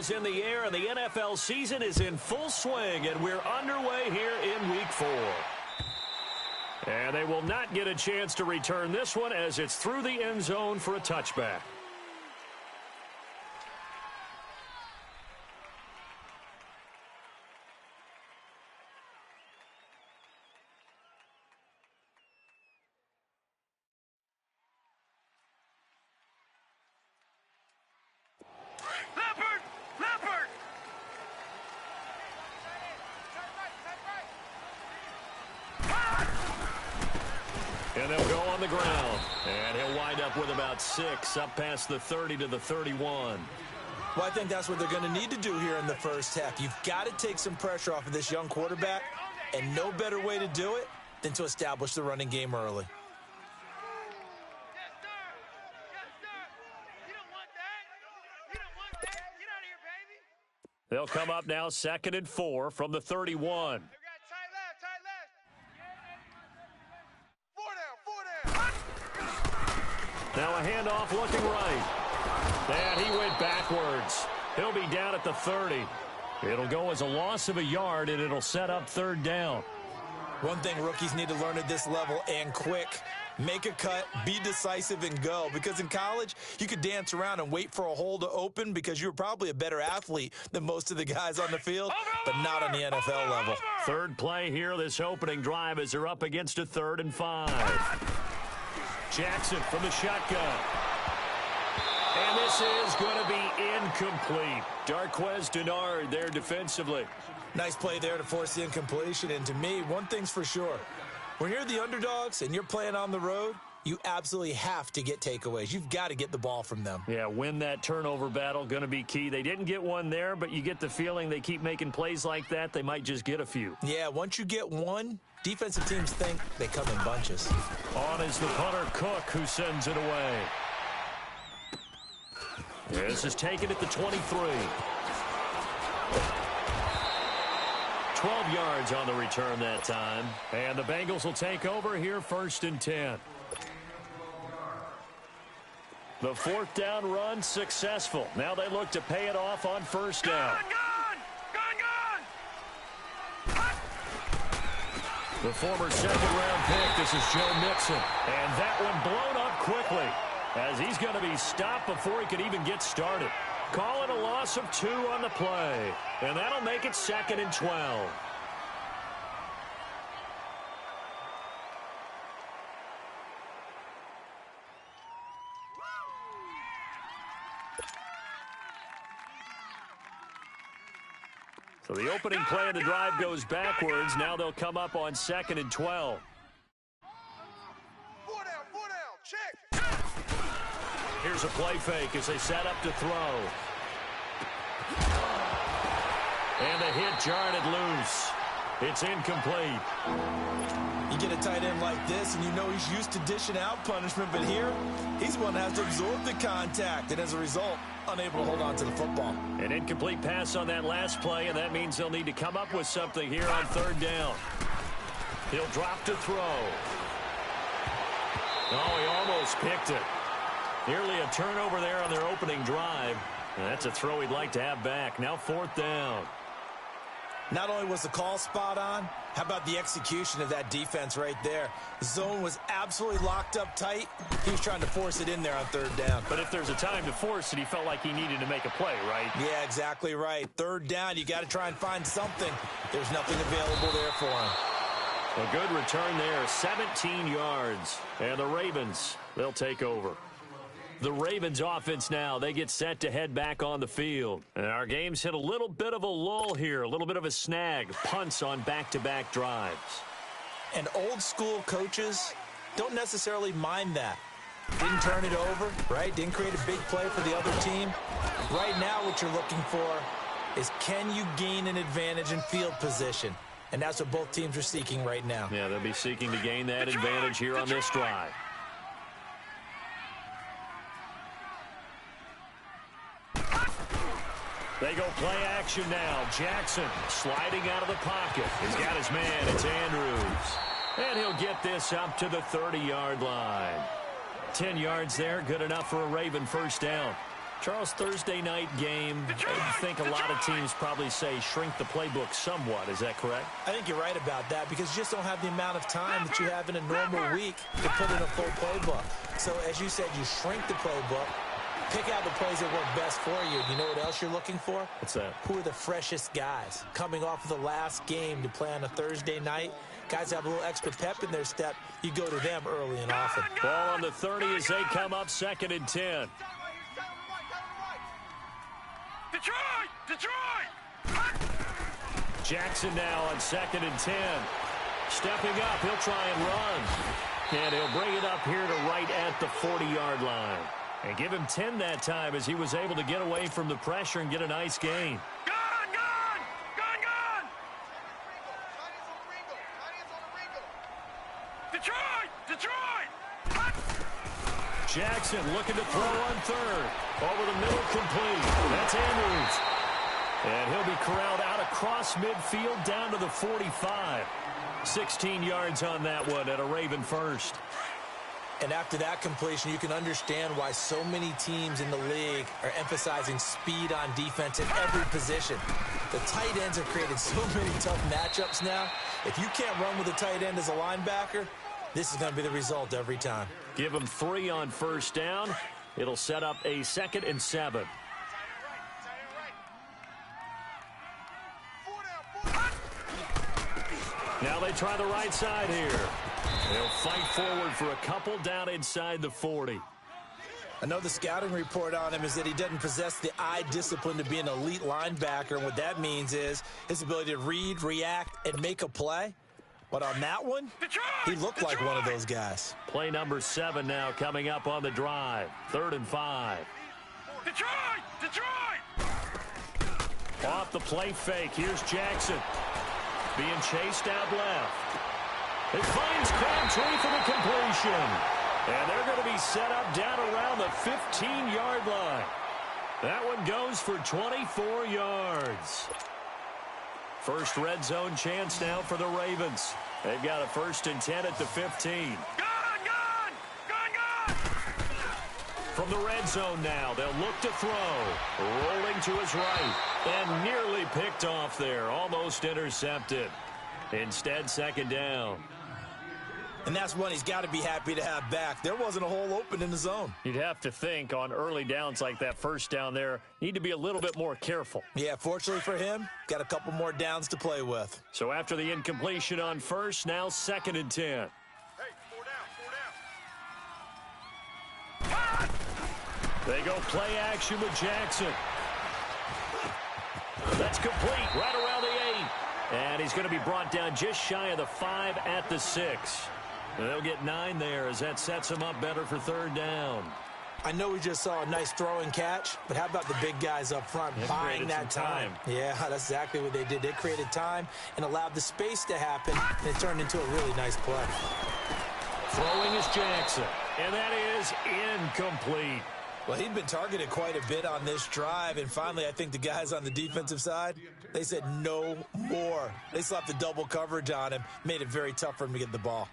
is in the air, and the NFL season is in full swing, and we're underway here in Week 4. And they will not get a chance to return this one as it's through the end zone for a touchback. And they'll go on the ground. And he'll wind up with about 6, up past the 30 to the 31. Well, I think that's what they're going to need to do here in the first half. You've got to take some pressure off of this young quarterback, and no better way to do it than to establish the running game early. They'll come up now 2nd and 4 from the 31. Now a handoff looking right. And he went backwards. He'll be down at the 30. It'll go as a loss of a yard, and it'll set up 3rd down. One thing rookies need to learn at this level, and quick, make a cut, be decisive, and go. Because in college, you could dance around and wait for a hole to open because you're probably a better athlete than most of the guys on the field, but not on the NFL level. 3rd play here, this opening drive, as they're up against a 3rd and 5. Jackson from the shotgun. And this is going to be incomplete. Darqueze Dennard there defensively. Nice play there to force the incompletion. And to me, one thing's for sure. When you're the underdogs and you're playing on the road, you absolutely have to get takeaways. You've got to get the ball from them. Yeah, win that turnover battle, going to be key. They didn't get one there, but you get the feeling they keep making plays like that, they might just get a few. Yeah, once you get one, defensive teams think they come in bunches. On is the punter, Cook, who sends it away. This is taken at the 23. 12 yards on the return that time. And the Bengals will take over here 1st and 10. The 4th down run successful. Now they look to pay it off on 1st down. The former 2nd-round pick, this is Joe Mixon. And that one blown up quickly as he's going to be stopped before he could even get started. Calling a loss of 2 on the play. And that'll make it 2nd and 12. So the opening play of the drive goes backwards. Now they'll come up on 2nd and 12. 4 down, check. Here's a play fake as they set up to throw. And the hit jarred it loose. It's incomplete. You get a tight end like this, and you know he's used to dishing out punishment, but here, he's the one that has to absorb the contact, and as a result, unable to hold on to the football. An incomplete pass on that last play, and that means they'll need to come up with something here on 3rd down. He'll drop to throw. Oh, he almost picked it. Nearly a turnover there on their opening drive. And that's a throw he'd like to have back. Now 4th down. Not only was the call spot on, how about the execution of that defense right there? The zone was absolutely locked up tight. He was trying to force it in there on 3rd down. But if there's a time to force it, he felt like he needed to make a play, right? Yeah, exactly right. 3rd down, you got to try and find something. There's nothing available there for him. A good return there, 17 yards. And the Ravens, they'll take over. The Ravens offense now, they get set to head back on the field. And our game's hit a little bit of a lull here, a little bit of a snag. Punts on back-to-back drives. And old school coaches don't necessarily mind that. Didn't turn it over, right? Didn't create a big play for the other team. Right now what you're looking for is can you gain an advantage in field position? And that's what both teams are seeking right now. Yeah, they'll be seeking to gain that advantage here on this drive. They go play action now. Jackson sliding out of the pocket. He's got his man. It's Andrews. And he'll get this up to the 30-yard line. 10 yards there, good enough for a Raven 1st down. Charles, Thursday night game, I think a lot of teams probably say shrink the playbook somewhat. Is that correct? I think you're right about that because you just don't have the amount of time that you have in a normal week to put in a full playbook. So, as you said, you shrink the playbook, pick out the plays that work best for you. You know what else you're looking for? What's that? Who are the freshest guys coming off of the last game to play on a Thursday night? Guys have a little extra pep in their step. You go to them early and often. Ball on the 30 as they come up 2nd and 10. Detroit! Jackson now on 2nd and 10. Stepping up, he'll try and run. And he'll bring it up here to right at the 40-yard line. And give him 10 that time as he was able to get away from the pressure and get a nice gain. Jackson looking to throw on 3rd. Over the middle, complete. That's Andrews. And he'll be corralled out across midfield down to the 45. 16 yards on that one at a Raven first. And after that completion, you can understand why so many teams in the league are emphasizing speed on defense in every position. The tight ends have created so many tough matchups now. If you can't run with a tight end as a linebacker, this is going to be the result every time. Give him 3 on 1st down. It'll set up a 2nd and 7. Now they try the right side here. They'll fight forward for a couple down inside the 40. I know the scouting report on him is that he doesn't possess the eye discipline to be an elite linebacker. And what that means is his ability to read, react, and make a play. But on that one, he looked like one of those guys. Play number 7 now coming up on the drive. 3rd and 5. Detroit! Off the play fake. Here's Jackson. Being chased out left. It finds Crabtree for the completion. And they're going to be set up down around the 15-yard line. That one goes for 24 yards. First red zone chance now for the Ravens. They've got a 1st and 10 at the 15. From the red zone now, they'll look to throw. Rolling to his right. And nearly picked off there. Almost intercepted. Instead, 2nd down. And that's one he's got to be happy to have back. There wasn't a hole open in the zone. You'd have to think on early downs like that 1st down there, need to be a little bit more careful. Yeah, fortunately for him, got a couple more downs to play with. So after the incompletion on 1st, now 2nd and 10. Hey, 4 down. They go play action with Jackson. That's complete right around the 8. And he's going to be brought down just shy of the 5 at the 6. And they'll get 9 there as that sets him up better for 3rd down. I know we just saw a nice throw and catch, but how about the big guys up front buying that time? Yeah, that's exactly what they did. They created time and allowed the space to happen, and it turned into a really nice play. Throwing is Jackson, and that is incomplete. Well, he'd been targeted quite a bit on this drive, and finally I think the guys on the defensive side, they said no more. They slapped the double coverage on him, made it very tough for him to get the ball.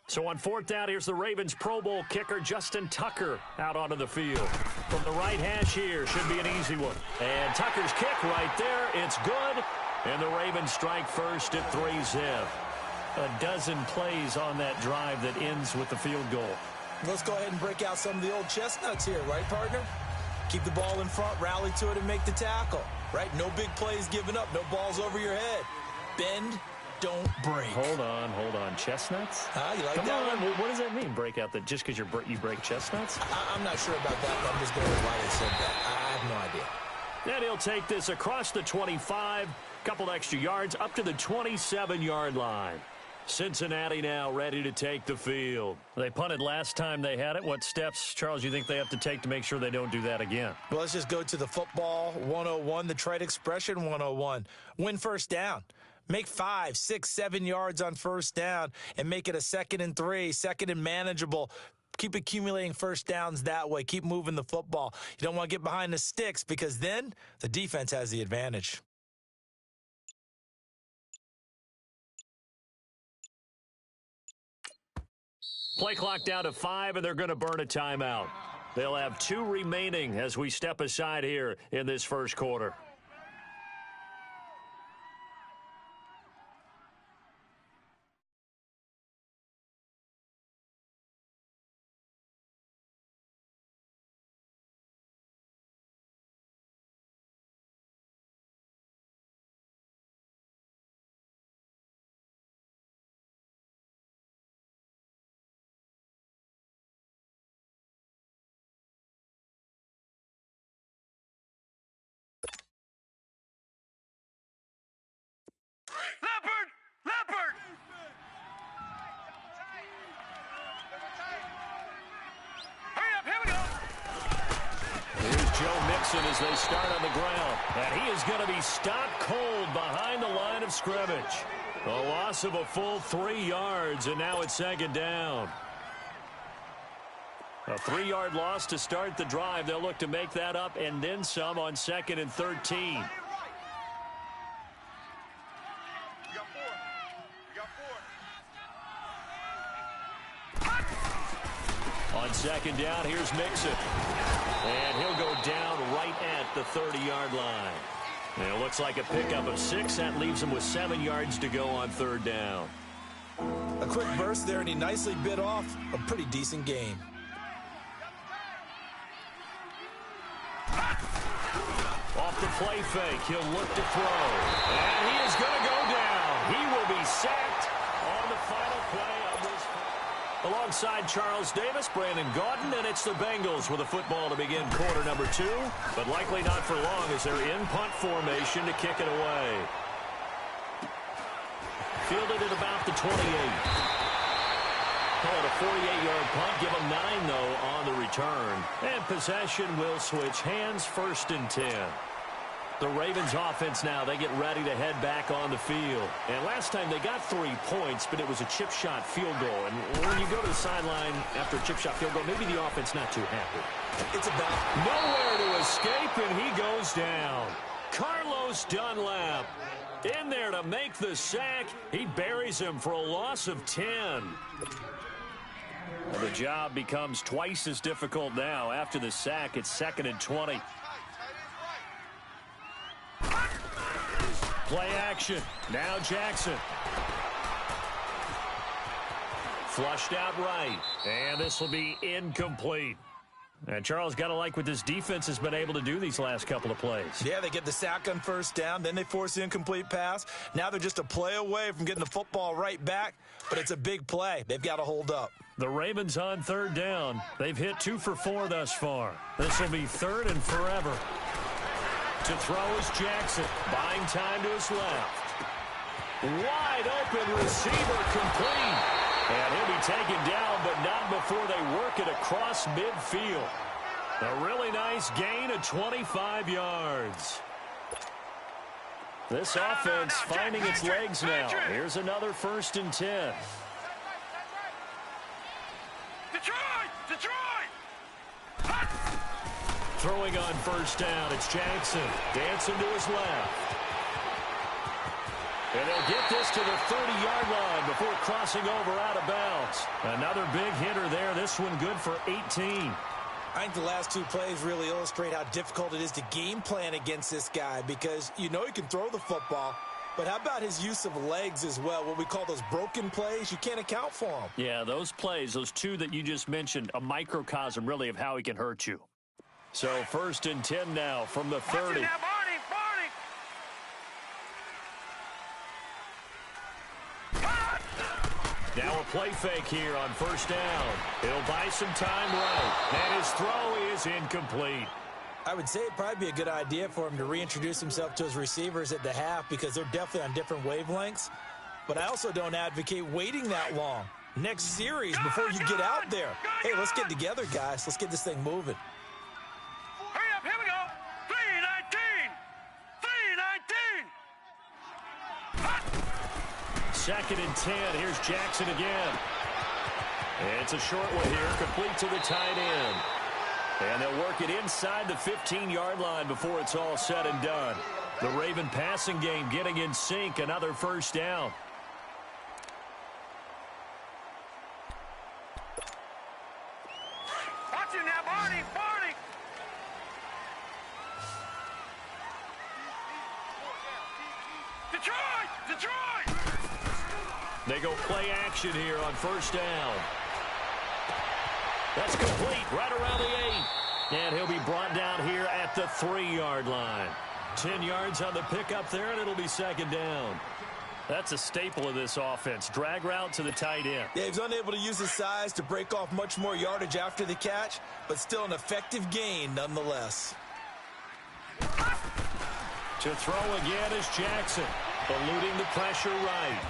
So on 4th down, here's the Ravens Pro Bowl kicker, Justin Tucker, out onto the field. From the right hash here, should be an easy one. And Tucker's kick right there, it's good. And the Ravens strike first at 3-zip. A dozen plays on that drive that ends with the field goal. Let's go ahead and break out some of the old chestnuts here, right, partner? Keep the ball in front, rally to it, and make the tackle, right? No big plays given up, no balls over your head. Bend, don't break. Hold on. Chestnuts? You like Come that on. one? What does that mean, break out? That just because you break chestnuts? I'm not sure about that, but I'm just going with why they said that. I have no idea. Then he'll take this across the 25, couple extra yards, up to the 27-yard line. Cincinnati now ready to take the field. They punted last time they had it. What steps, Charles, you think they have to take to make sure they don't do that again? Well, let's just go to the football 101, the trade expression 101. Win 1st down. Make 5, 6, 7 yards on 1st down and make it a 2nd and 3, 2nd and manageable. Keep accumulating 1st downs that way. Keep moving the football. You don't want to get behind the sticks because then the defense has the advantage. Play clock down to 5, and they're going to burn a timeout. They'll have 2 remaining as we step aside here in this first quarter. Leopard! Leopard! Hurry up, here we go! Here's Joe Mixon as they start on the ground. And he is going to be stopped cold behind the line of scrimmage. A loss of a full 3 yards, and now it's second down. A 3-yard loss to start the drive. They'll look to make that up and then some on 2nd and 13. On second down, here's Mixon. And he'll go down right at the 30-yard line. And it looks like a pickup of 6. That leaves him with 7 yards to go on 3rd down. A quick burst there, and he nicely bit off a pretty decent game. Off the play fake, he'll look to throw. And he is going to go down. He will be sacked on the final play of this. Alongside Charles Davis, Brandon Gaudin, and it's the Bengals with a football to begin quarter number 2. But likely not for long as they're in punt formation to kick it away. Fielded at about the 28. Call it a 48-yard punt. Give them 9, though, on the return. And possession will switch hands, 1st and 10. The Ravens offense now, they get ready to head back on the field. And last time they got 3 points, but it was a chip shot field goal. And when you go to the sideline after a chip shot field goal, maybe the offense not too happy. It's about nowhere to escape, and he goes down. Carlos Dunlap in there to make the sack. He buries him for a loss of 10. Well, the job becomes twice as difficult now. After the sack, it's 2nd and 20. Play action. Now Jackson. Flushed out right. And this will be incomplete. And Charles, got to like what this defense has been able to do these last couple of plays. Yeah, they get the sack on 1st down, then they force the incomplete pass. Now they're just a play away from getting the football right back, but it's a big play. They've got to hold up. The Ravens on 3rd down. They've hit 2 for 4 thus far. This will be 3rd and forever. To throw is Jackson. Buying time to his left. Wide open receiver complete. And he'll be taken down, but not before they work it across midfield. A really nice gain of 25 yards. This offense finding its legs now. Here's another 1st and 10. Detroit! Detroit! Throwing on 1st down, it's Jackson. Dancing to his left. And they'll get this to the 30-yard line before crossing over out of bounds. Another big hitter there. This one good for 18. I think the last 2 plays really illustrate how difficult it is to game plan against this guy because you know he can throw the football, but how about his use of legs as well? What we call those broken plays, you can't account for them. Yeah, those plays, those 2 that you just mentioned, a microcosm really of how he can hurt you. So 1st and 10 now from the 30. Now, Barney, Barney. Now a play fake here on 1st down. He'll buy some time right. And his throw is incomplete. I would say it'd probably be a good idea for him to reintroduce himself to his receivers at the half because they're definitely on different wavelengths. But I also don't advocate waiting that long. Next series before you get out there. Hey, let's get together, guys. Let's get this thing moving. Hurry up, here we go. 3:19. 3:19. 2nd and 10. Here's Jackson again. And it's a short one here, complete to the tight end. And they'll work it inside the 15-yard line before it's all said and done. The Raven passing game getting in sync, another 1st down. Detroit! Detroit! They go play action here on first down. That's complete right around the 8. And he'll be brought down here at the 3-yard line. 10 yards on the pickup there, and it'll be second down. That's a staple of this offense. Drag route to the tight end. Yeah, he's unable to use his size to break off much more yardage after the catch, but still an effective gain nonetheless. To throw again is Jackson, eluding the pressure right.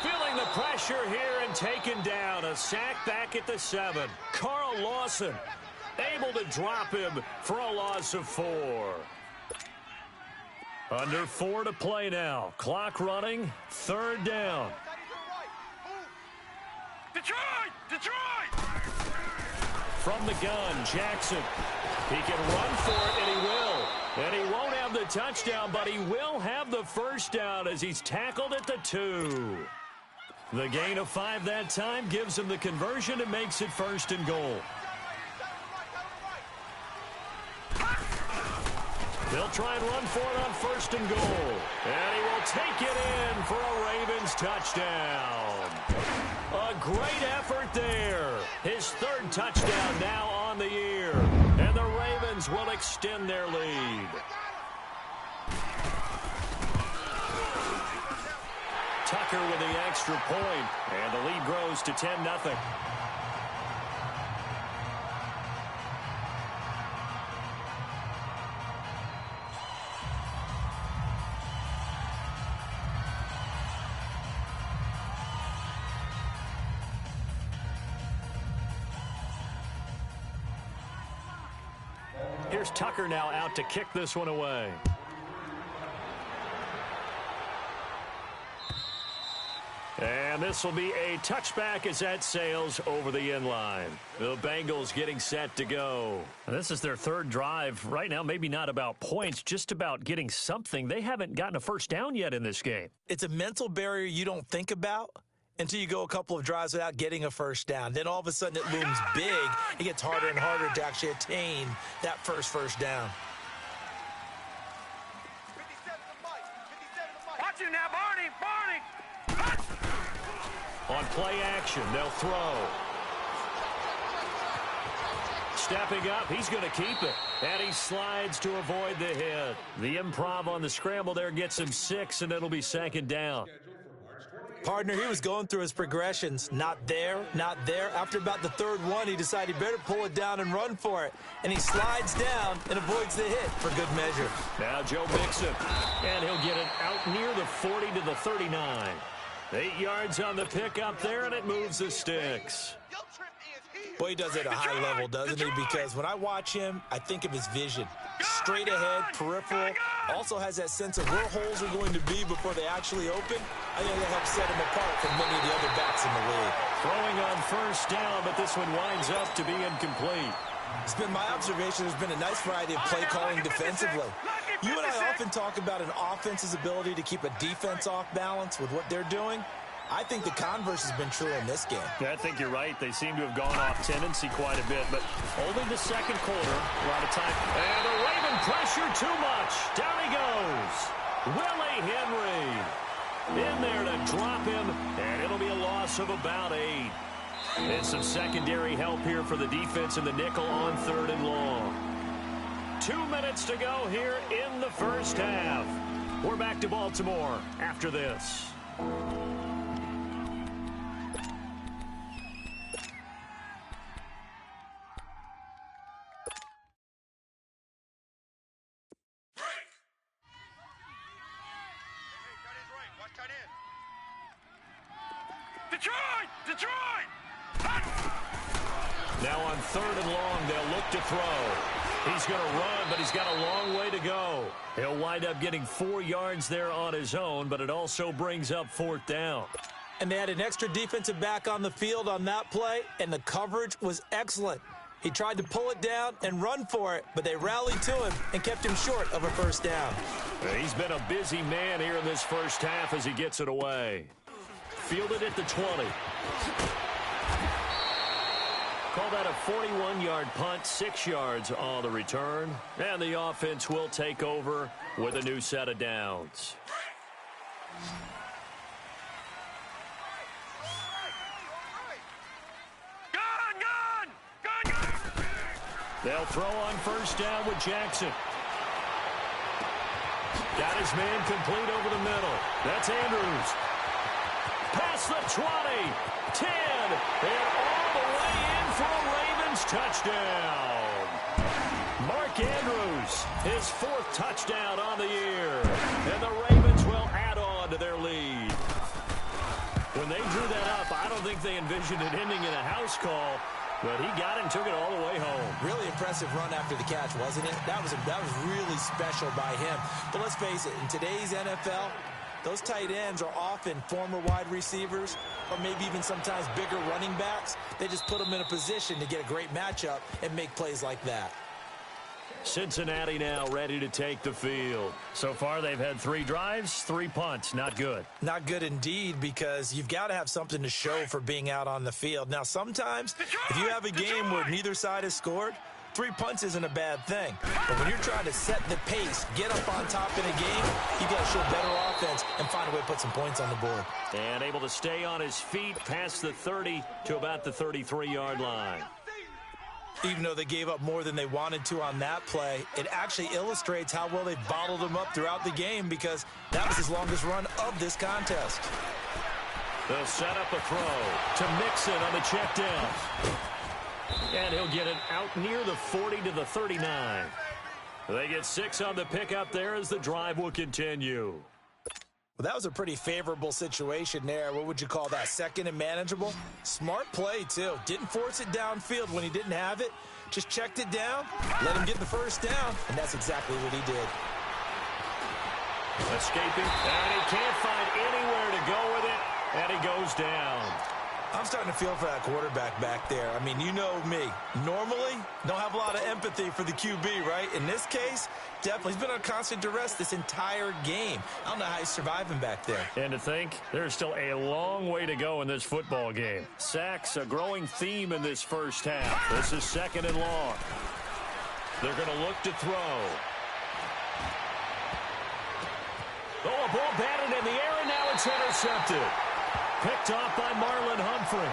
Feeling the pressure here and taken down. A sack back at the 7. Carl Lawson able to drop him for a loss of 4. Under 4 to play now. Clock running. Third down. Detroit! Detroit! From the gun, Jackson. He can run for it, and he will. And he won't have the touchdown, but he will have the first down as he's tackled at the 2. The gain of 5 that time gives him the conversion and makes it first and goal. They'll try and run for it on first and goal. And he will take it in for a Ravens touchdown. A great effort there. His 3rd touchdown now on the year. And the Ravens will extend their lead. Tucker with the extra point. And the lead grows to 10-0. Here's Tucker now out to kick this one away. And this will be a touchback as that sails over the end line. The Bengals getting set to go. This is their 3rd drive. Right now, maybe not about points, just about getting something. They haven't gotten a first down yet in this game. It's a mental barrier you don't think about until you go a couple of drives without getting a first down. Then all of a sudden it looms big. It gets harder and harder to actually attain that first down. Watch him now, Barney! Barney! On play action, they'll throw. Stepping up, he's going to keep it. And he slides to avoid the hit. The improv on the scramble there gets him 6, and it'll be second down. Partner, he was going through his progressions. Not there, not there. After about the 3rd one, he decided he better pull it down and run for it. And he slides down and avoids the hit for good measure. Now Joe Mixon. And he'll get it out near the 40 to the 39. 8 yards on the pickup there, and it moves the sticks. Boy, he does it at a high level, doesn't he? Because when I watch him, I think of his vision. Straight ahead, peripheral. Also has that sense of where holes are going to be before they actually open. I think that helps set him apart from many of the other backs in the league. Throwing on first down, but this one winds up to be incomplete. It's been my observation there's been a nice variety of play calling defensively. You and I often talk about an offense's ability to keep a defense off balance with what they're doing. I think the converse has been true in this game. Yeah, I think you're right. They seem to have gone off tendency quite a bit, but only the second quarter. A lot of time. And the Raven pressure too much. Down he goes. Willie Henry in there to drop him, and it'll be a loss of about 8. And some secondary help here for the defense in the nickel on 3rd and long. 2 minutes to go here in the first half. We're back to Baltimore after this. Detroit! Detroit! Now on 3rd and long, they'll look to throw. He's going to run, but he's got a long way to go. He'll wind up getting 4 yards there on his own, but it also brings up 4th down. And they had an extra defensive back on the field on that play, and the coverage was excellent. He tried to pull it down and run for it, but they rallied to him and kept him short of a first down. He's been a busy man here in this first half as he gets it away. Fielded at the 20. Call that a 41-yard punt, 6 yards on the return. And the offense will take over with a new set of downs. They'll throw on first down with Jackson. Got his man complete over the middle. That's Andrews. Past the 20, 10, and all the way in for a Ravens touchdown. Mark Andrews, his 4th touchdown on the year. And the Ravens will add on to their lead. When they drew that up, I don't think they envisioned it ending in a house call. But he got it and took it all the way home. Really impressive run after the catch, wasn't it? That was really special by him. But let's face it, in today's NFL, those tight ends are often former wide receivers or maybe even sometimes bigger running backs. They just put them in a position to get a great matchup and make plays like that. Cincinnati now ready to take the field. So far, they've had 3 drives, 3 punts. Not good. Not good indeed, because you've got to have something to show for being out on the field. Now, sometimes, if you have a game where neither side has scored, 3 punts isn't a bad thing. But when you're trying to set the pace, get up on top in a game, you've got to show better offense and find a way to put some points on the board. And able to stay on his feet past the 30 to about the 33-yard line. Even though they gave up more than they wanted to on that play, it actually illustrates how well they bottled them up throughout the game, because that was his longest run of this contest. They'll set up a throw to Mixon on the check down. And he'll get it out near the 40 to the 39. They get 6 on the pickup there as the drive will continue. Well, that was a pretty favorable situation there. What would you call that? Second and manageable? Smart play, too. Didn't force it downfield when he didn't have it. Just checked it down, let him get the first down, and that's exactly what he did. Escaping, and he can't find anywhere to go with it, and he goes down. I'm starting to feel for that quarterback back there. I mean, you know me. Normally, don't have a lot of empathy for the QB, right? In this case, definitely. He's been on constant duress this entire game. I don't know how he's surviving back there. And to think, there's still a long way to go in this football game. Sacks, a growing theme in this first half. This is 2nd and long. They're going to look to throw. Oh, a ball batted in the air, and now it's intercepted. Picked off by Marlon Humphrey.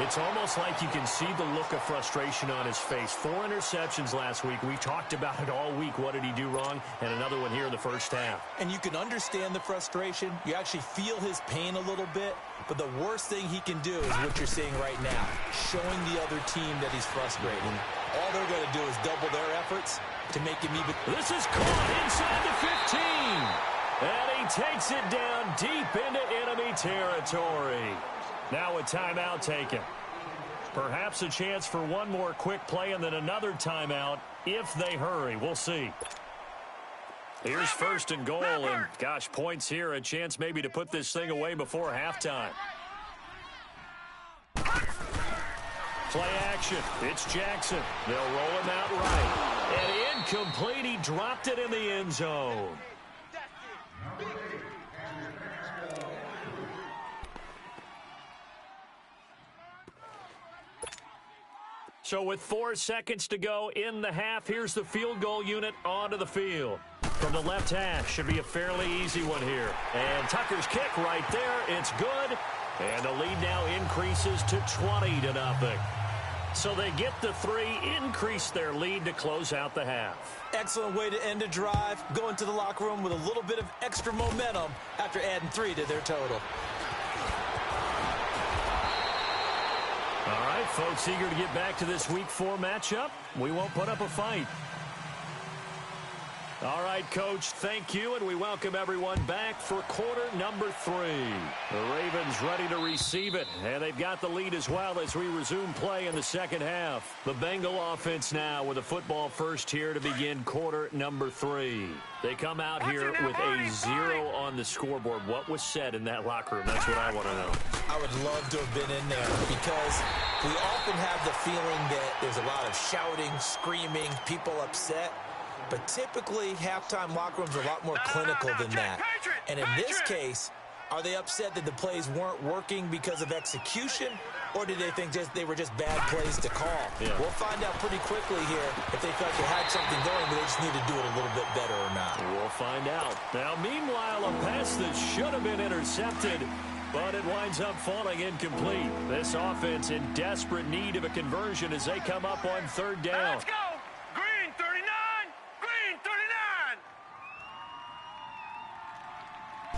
It's almost like you can see the look of frustration on his face. 4 interceptions last week. We talked about it all week. What did he do wrong? And another one here in the first half. And you can understand the frustration. You actually feel his pain a little bit. But the worst thing he can do is what you're seeing right now, showing the other team that he's frustrated. All they're going to do is double their efforts to make him even. This is caught inside the 15. And he takes it down deep into enemy territory. Now a timeout taken. Perhaps a chance for one more quick play and then another timeout if they hurry. We'll see. Here's 1st and goal, and gosh, points here. A chance maybe to put this thing away before halftime. Play action. It's Jackson. They'll roll him out right. And incomplete. He dropped it in the end zone. So with 4 seconds to go in the half, here's the field goal unit onto the field. From the left hash, should be a fairly easy one here. And Tucker's kick right there, it's good. And the lead now increases to 20-0. So they get the 3, increase their lead to close out the half. Excellent way to end a drive, go into the locker room with a little bit of extra momentum after adding 3 to their total. All right, folks, eager to get back to this Week 4 matchup. We won't put up a fight. All right, Coach, thank you, and we welcome everyone back for quarter number 3. The Ravens ready to receive it, and they've got the lead as well as we resume play in the second half. The Bengal offense now with a football first here to begin quarter number 3. They come out here with a 0 on the scoreboard. What was said in that locker room? That's what I want to know. I would love to have been in there, because we often have the feeling that there's a lot of shouting, screaming, people upset. But typically, halftime locker rooms are a lot more clinical than that. And in this case, are they upset that the plays weren't working because of execution? Or did they think they were just bad plays to call? Yeah. We'll find out pretty quickly here if they felt they had something going, but they just need to do it a little bit better or not. We'll find out. Now, meanwhile, a pass that should have been intercepted, but it winds up falling incomplete. This offense in desperate need of a conversion as they come up on third down. Let's go. Green 39. Green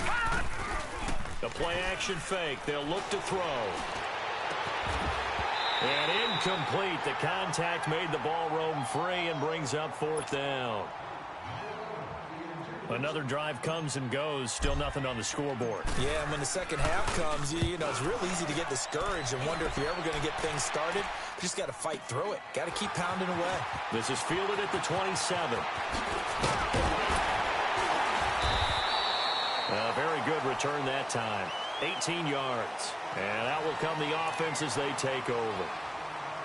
39. The play-action fake. They'll look to throw. And incomplete. The contact made the ball roam free and brings up fourth down. Another drive comes and goes. Still nothing on the scoreboard. Yeah, and when the second half comes, you know, it's real easy to get discouraged and wonder if you're ever going to get things started. You just got to fight through it. Got to keep pounding away. This is fielded at the 27. A very good return that time. 18 yards. And out will come the offense as they take over.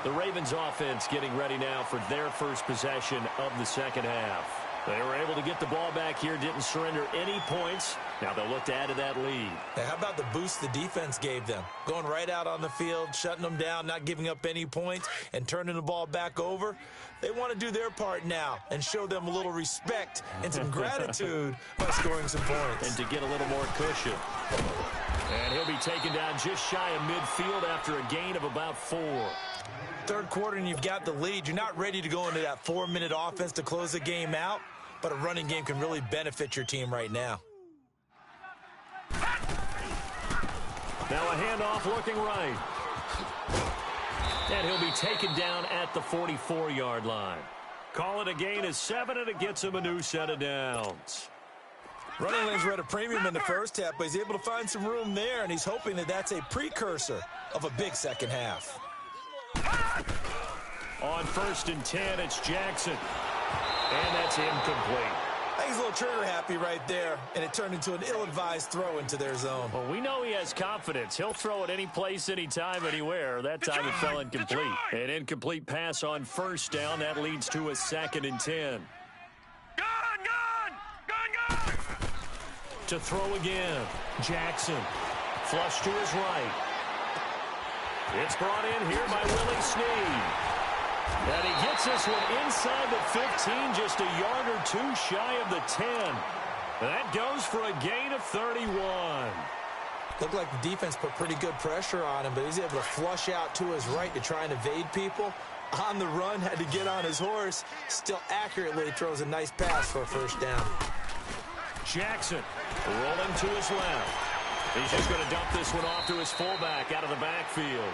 The Ravens offense getting ready now for their first possession of the second half. They were able to get the ball back here, didn't surrender any points. Now they'll look to add to that lead. Now, how about the boost the defense gave them? Going right out on the field, shutting them down, not giving up any points, and turning the ball back over. They want to do their part now and show them a little respect and some gratitude by scoring some points. And to get a little more cushion. And he'll be taken down just shy of midfield after a gain of about 4. Third quarter and you've got the lead. You're not ready to go into that 4-minute offense to close the game out, but a running game can really benefit your team right now. Now a handoff looking right. And he'll be taken down at the 44-yard line. Call it a gain of 7, and it gets him a new set of downs. Running lanes were at a premium in the first half, but he's able to find some room there, and he's hoping that that's a precursor of a big second half. On 1st and 10, it's Jackson. And that's incomplete. I think he's a little trigger happy right there, and it turned into an ill-advised throw into their zone. Well, we know he has confidence. He'll throw it any place, anytime, anywhere. That time it fell incomplete. An incomplete pass on 1st down. That leads to a 2nd and 10. Gun! To throw again. Jackson. Flush to his right. It's brought in here by Willie Snead. And he gets this one inside the 15, just a yard or 2 shy of the 10. That goes for a gain of 31. Looked like the defense put pretty good pressure on him, but he's able to flush out to his right to try and evade people. On the run, had to get on his horse. Still accurately throws a nice pass for a 1st down. Jackson rolling to his left. He's just going to dump this one off to his fullback out of the backfield.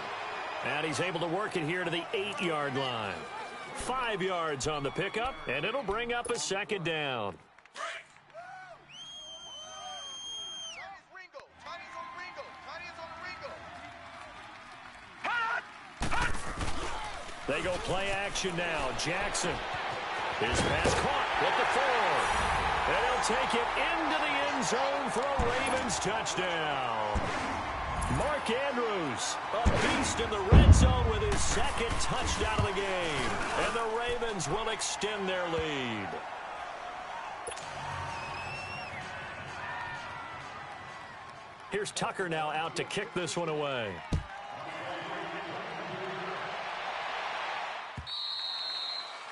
And he's able to work it here to the 8-yard line. 5 yards on the pickup, and it'll bring up a 2nd down. They go play action now. Jackson. His pass caught with the 4. And he'll take it into the end zone for a Ravens touchdown. Mark Andrews, a beast in the red zone with his 2nd touchdown of the game. And the Ravens will extend their lead. Here's Tucker now out to kick this one away.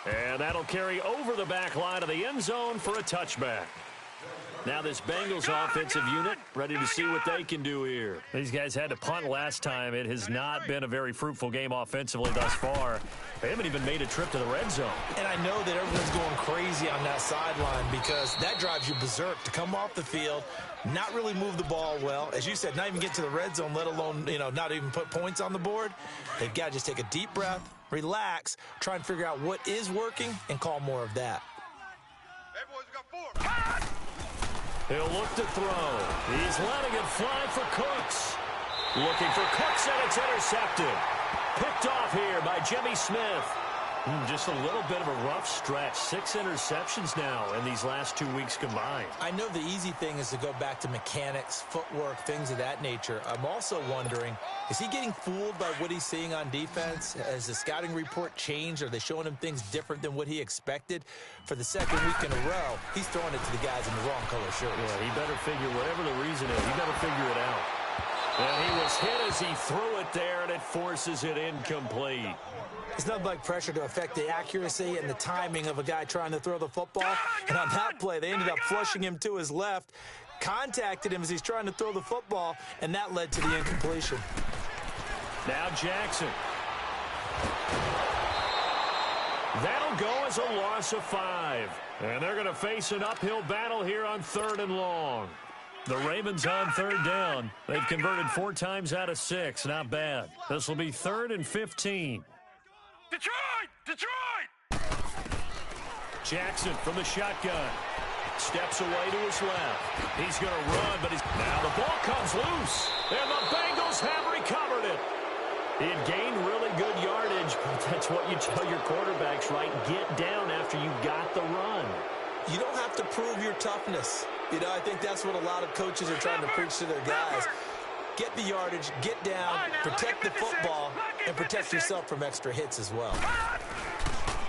And that'll carry over the back line of the end zone for a touchback. Now this Bengals offensive unit ready to see what they can do here. These guys had to punt last time. It has not been a very fruitful game offensively thus far. They haven't even made a trip to the red zone. And I know that everyone's going crazy on that sideline because that drives you berserk to come off the field, not really move the ball well. As you said, not even get to the red zone, let alone, not even put points on the board. They've got to just take a deep breath, relax, try and figure out what is working, and call more of that. Hey, boys, we got 4. He'll look to throw. He's letting it fly for Cooks. Looking for Cooks, and it's intercepted. Picked off here by Jimmy Smith. Just a little bit of a rough stretch. 6 interceptions now in these last 2 weeks combined. I know the easy thing is to go back to mechanics, footwork, things of that nature. I'm also wondering, is he getting fooled by what he's seeing on defense? Has the scouting report changed? Are they showing him things different than what he expected? For the 2nd week in a row, he's throwing it to the guys in the wrong color shirts. Yeah, he better figure, whatever the reason is, he better figure it out. And he was hit as he threw it out there, and it forces it incomplete. It's nothing like pressure to affect the accuracy and the timing of a guy trying to throw the football. And on that play, they ended up flushing him to his left, contacted him as he's trying to throw the football, and that led to the incompletion. Now Jackson. That'll go as a loss of 5. And they're going to face an uphill battle here on 3rd and long. The Ravens on 3rd down. They've converted 4 times out of 6. Not bad. This will be 3rd and 15. Detroit! Detroit! Jackson from the shotgun. Steps away to his left. He's going to run, but now the ball comes loose. And the Bengals have recovered it. He had gained really good yardage, but that's what you tell your quarterbacks, right? Get down after you got the run. You don't have to prove your toughness. You know, I think that's what a lot of coaches are trying to preach to their guys. Get the yardage, get down, protect the football, and protect yourself from extra hits as well.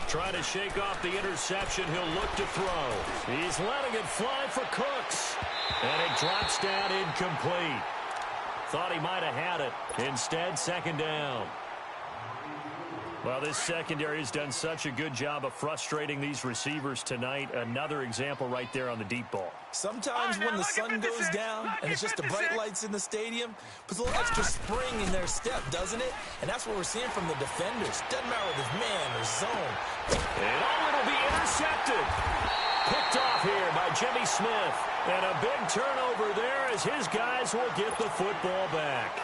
Trying to shake off the interception, he'll look to throw. He's letting it fly for Cooks. And it drops down incomplete. Thought he might have had it. Instead, 2nd down. Well, this secondary has done such a good job of frustrating these receivers tonight. Another example right there on the deep ball. Sometimes when the sun goes down and it's just the bright lights in the stadium, puts a little extra spring in their step, doesn't it? And that's what we're seeing from the defenders. Doesn't matter if it's man or zone. And it'll be intercepted. Picked off here by Jimmy Smith. And a big turnover there as his guys will get the football back.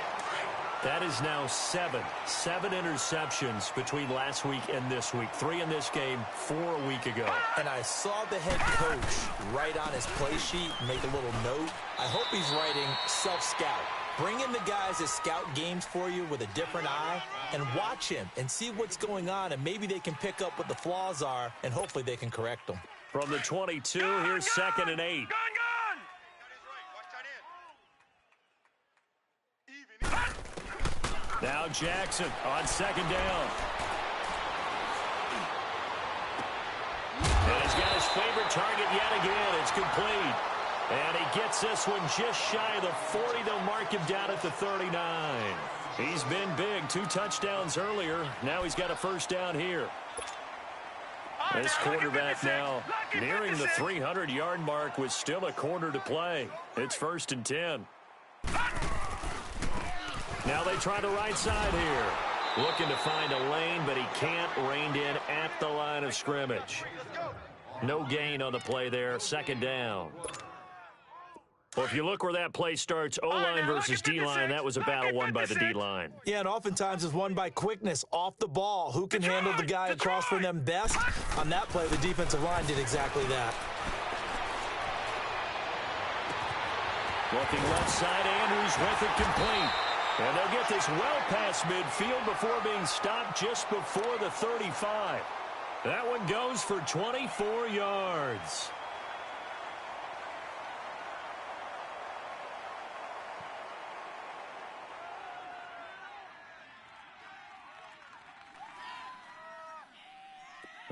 That is now 7 interceptions between last week and this week. 3 in this game, 4 a week ago. And I saw the head coach write on his play sheet, make a little note. I hope he's writing self-scout. Bring in the guys that scout games for you with a different eye and watch him and see what's going on, and maybe they can pick up what the flaws are, and hopefully they can correct them. From the 22, here's 2nd and 8. Now Jackson on 2nd down. And he's got his favorite target yet again. It's complete. And he gets this one just shy of the 40. They'll mark him down at the 39. He's been big. 2 touchdowns earlier. Now he's got a 1st down here. This quarterback now nearing the 300-yard mark with still a quarter to play. It's 1st and 10. Now they try the right side here. Looking to find a lane, but he can't. Reined in at the line of scrimmage. No gain on the play there. 2nd down. Well, if you look where that play starts, O-line versus D-line, that was a battle won by the D-line. Yeah, and oftentimes it's won by quickness, off the ball. Who can handle the guy across from them best? On that play, the defensive line did exactly that. Looking left side, Andrews with it complete. And they'll get this well past midfield before being stopped just before the 35. That one goes for 24 yards.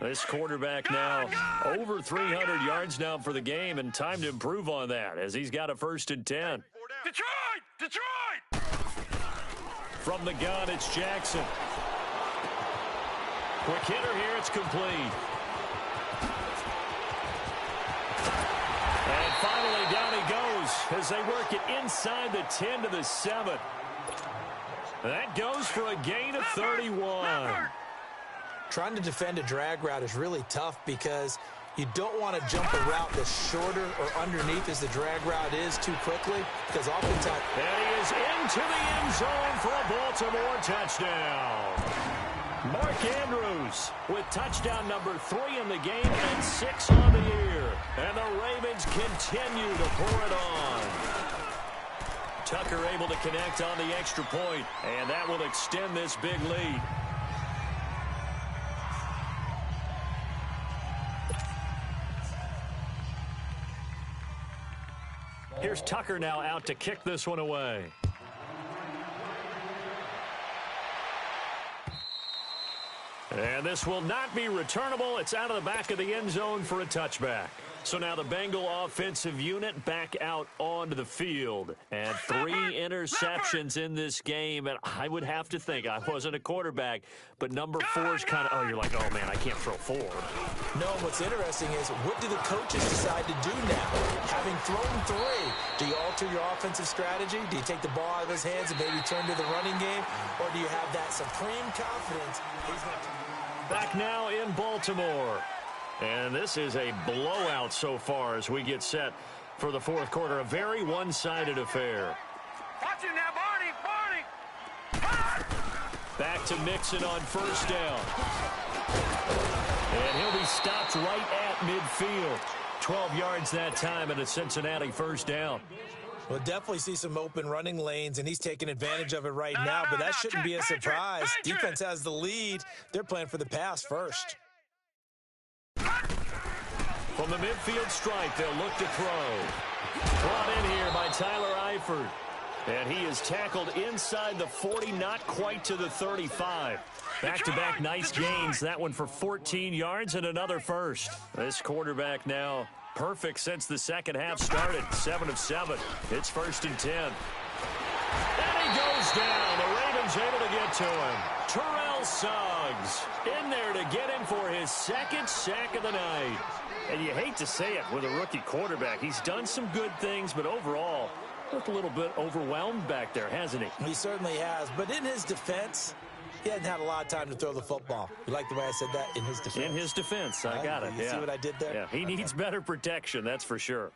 This quarterback now over 300 yards now for the game, and time to improve on that as he's got a 1st and 10. Detroit! Detroit! From the gun, it's Jackson. Quick hitter here, it's complete. And finally down he goes as they work it inside the 10 to the 7. That goes for a gain of 31. Trying to defend a drag route is really tough because you don't want to jump a route that's shorter or underneath as the drag route is too quickly, because oftentimes... And he is into the end zone for a Baltimore touchdown. Mark Andrews with touchdown number 3 in the game and 6 on the year. And the Ravens continue to pour it on. Tucker able to connect on the extra point, and that will extend this big lead. Here's Tucker now out to kick this one away. And this will not be returnable. It's out of the back of the end zone for a touchback. So now the Bengal offensive unit back out onto the field. And 3 interceptions in this game. And I would have to think, I wasn't a quarterback, but number 4 is kind of, oh, you're like, oh, man, I can't throw 4. No, what's interesting is what do the coaches decide to do now? Having thrown 3, do you alter your offensive strategy? Do you take the ball out of his hands and maybe turn to the running game? Or do you have that supreme confidence? Back now in Baltimore. And this is a blowout so far as we get set for the fourth quarter. A very one-sided affair. Watch him now, Barney. Back to Mixon on first down. And he'll be stopped right at midfield. 12 yards that time and a Cincinnati first down. We'll definitely see some open running lanes, and he's taking advantage of it right now, but that shouldn't be a surprise. Defense has the lead. They're playing for the pass first. From the midfield stripe, they'll look to throw. Brought in here by Tyler Eifert. And he is tackled inside the 40, not quite to the 35. Back-to-back nice gains. That one for 14 yards and another first. This quarterback now perfect since the second half started. 7 of 7. It's 1st and 10. And he goes down. The Ravens able to get to him. Terrell Suggs in there to get him for his 2nd sack of the night. And you hate to say it with a rookie quarterback. He's done some good things, but overall, looked a little bit overwhelmed back there, hasn't he? He certainly has. But in his defense, he hasn't had a lot of time to throw the football. You like the way I said that? In his defense. In his defense. I got it. You see what I did there? Yeah, he needs better protection, that's for sure.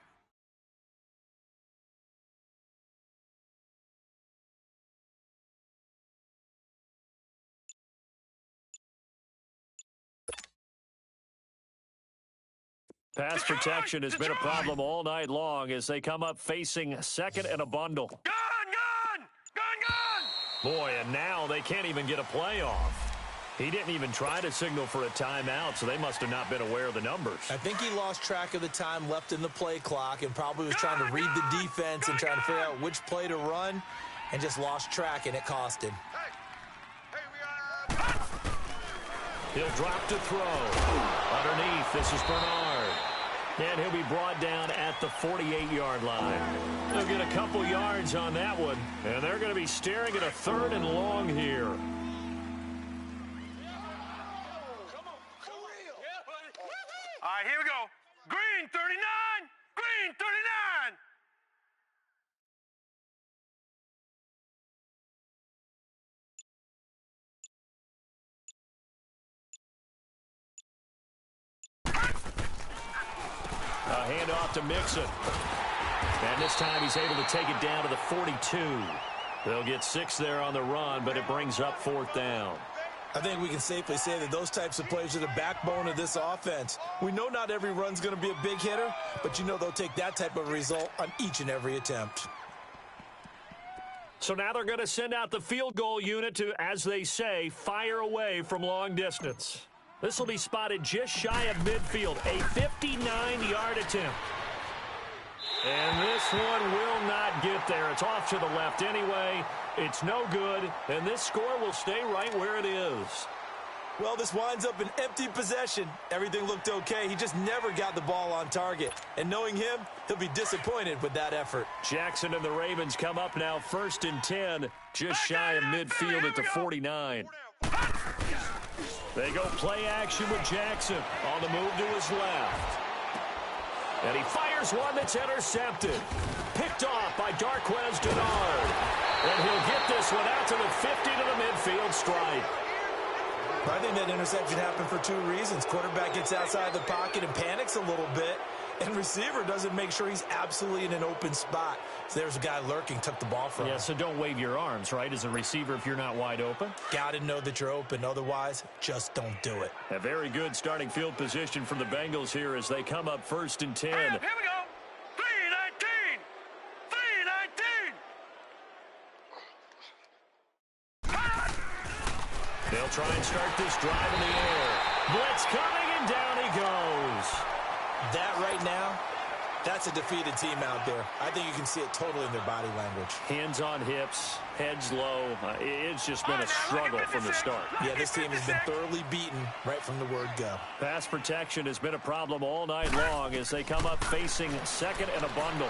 Pass protection has been a problem all night long as they come up facing second and a bundle. Gun! Boy, and now they can't even get a play off. He didn't even try to signal for a timeout, so they must have not been aware of the numbers. I think he lost track of the time left in the play clock and probably was trying to read the defense and trying to figure out which play to run and just lost track, and it cost him. He'll drop to throw. Underneath, this is Bernard. And he'll be brought down at the 48-yard line. They'll get a couple yards on that one, and they're going to be staring at a 3rd and long here. All right, here we go. Green 39. Green 39. A handoff to Mixon. And this time he's able to take it down to the 42. They'll get 6 there on the run, but it brings up 4th down. I think we can safely say that those types of plays are the backbone of this offense. We know not every run's going to be a big hitter, but you know they'll take that type of result on each and every attempt. So now they're going to send out the field goal unit to, as they say, fire away from long distance. This will be spotted just shy of midfield, a 59-yard attempt. And this one will not get there. It's off to the left anyway. It's no good, and this score will stay right where it is. Well, this winds up an empty possession. Everything looked okay. He just never got the ball on target. And knowing him, he'll be disappointed with that effort. Jackson and the Ravens come up now 1st and 10, just shy of midfield at the 49. They go play action with Jackson on the move to his left. And he fires one that's intercepted. Picked off by Darqueze Dennard. And he'll get this one out to the 50 to the midfield stripe. I think that interception happened for 2 reasons. Quarterback gets outside the pocket and panics a little bit, and receiver doesn't make sure he's absolutely in an open spot. So there's a guy lurking, took the ball from him. Yeah, so don't wave your arms, right, as a receiver if you're not wide open. Got to know that you're open. Otherwise, just don't do it. A very good starting field position from the Bengals here as they come up 1st and 10. Here we go. 319. 319. They'll try and start this drive in the air. Blitz coming, and down he goes. That right now That's a defeated team out there. I think you can see it totally in their body language. Hands on hips, heads low. It's just been a struggle from the start. Yeah, this team has been thoroughly beaten right from the word go. Pass protection has been a problem all night long as they come up facing second and a bundle.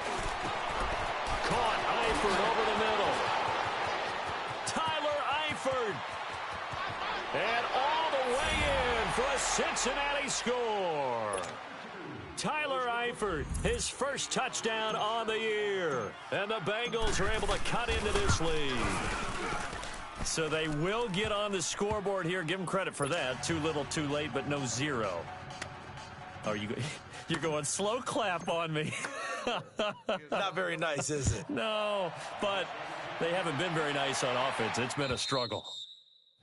Caught Eifert over the middle. Tyler Eifert. And all the way in for a Cincinnati score. Tyler Eifert, his first touchdown on the year. And the Bengals are able to cut into this lead. So they will get on the scoreboard here. Give them credit for that. Too little, too late, but no zero. Oh, you're going slow clap on me. Not very nice, is it? No, but they haven't been very nice on offense. It's been a struggle.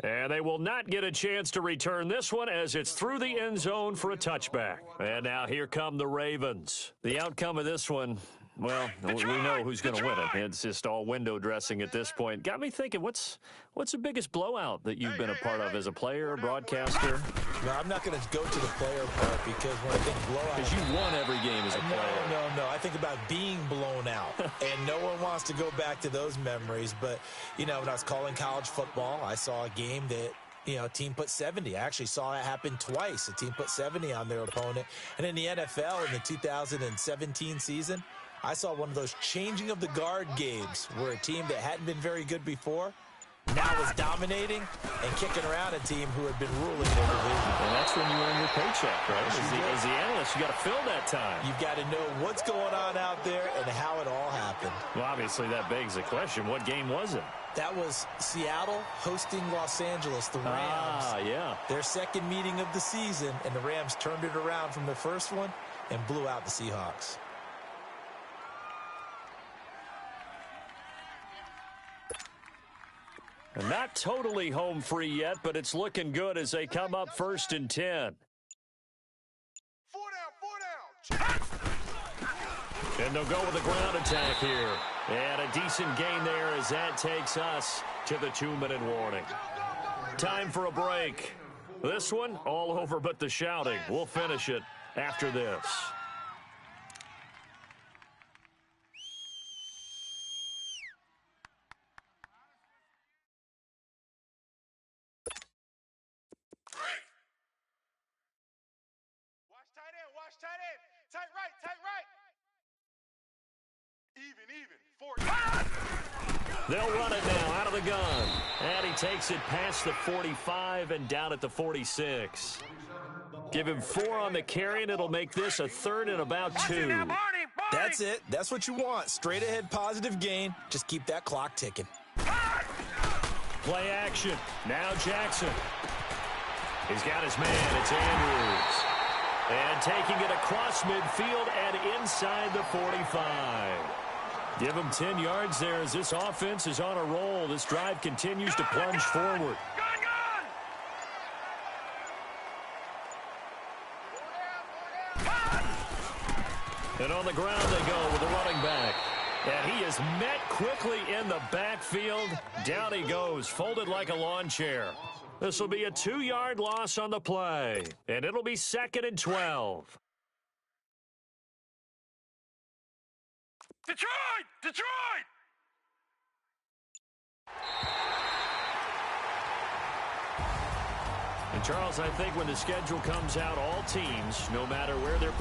And they will not get a chance to return this one as it's through the end zone for a touchback. And now here come the Ravens. The outcome of this one, well, we know who's going to win it. It's just all window dressing at this point. Got me thinking, what's the biggest blowout that you've been a part of as a player, broadcaster? No, I'm not going to go to the player part because when I think blowout... Because you won every game as a player. No. I think about being blown out. And no one wants to go back to those memories. But, when I was calling college football, I saw a game that, a team put 70. I actually saw it happen twice. A team put 70 on their opponent. And in the NFL in the 2017 season, I saw one of those changing of the guard games where a team that hadn't been very good before now was dominating and kicking around a team who had been ruling their division. And that's when you earn your paycheck, right? As the analyst, you got to fill that time. You've got to know what's going on out there and how it all happened. Well, obviously that begs the question, what game was it? That was Seattle hosting Los Angeles, the Rams. Yeah. Their second meeting of the season, and the Rams turned it around from the first one and blew out the Seahawks. Not totally home free yet, but it's looking good as they come up 1st and 10. 4 down. And they'll go with a ground attack here. And a decent gain there as that takes us to the 2-minute warning. Time for a break. This one, all over but the shouting. We'll finish it after this. Watch tight end. Tight right. Even. They'll run it now out of the gun. And he takes it past the 45 and down at the 46. Give him 4 on the carry, and it'll make this a 3rd and about 2. That's it. That's what you want. Straight ahead positive gain. Just keep that clock ticking. Play action. Now Jackson. He's got his man. It's Andrews. And taking it across midfield and inside the 45. Give him 10 yards there as this offense is on a roll. This drive continues to plunge forward. And on the ground they go with the running back. And he is met quickly in the backfield. Down he goes, folded like a lawn chair. This will be a 2-yard loss on the play. And it'll be 2nd and 12. Detroit! And Charles, I think when the schedule comes out, all teams, no matter where they're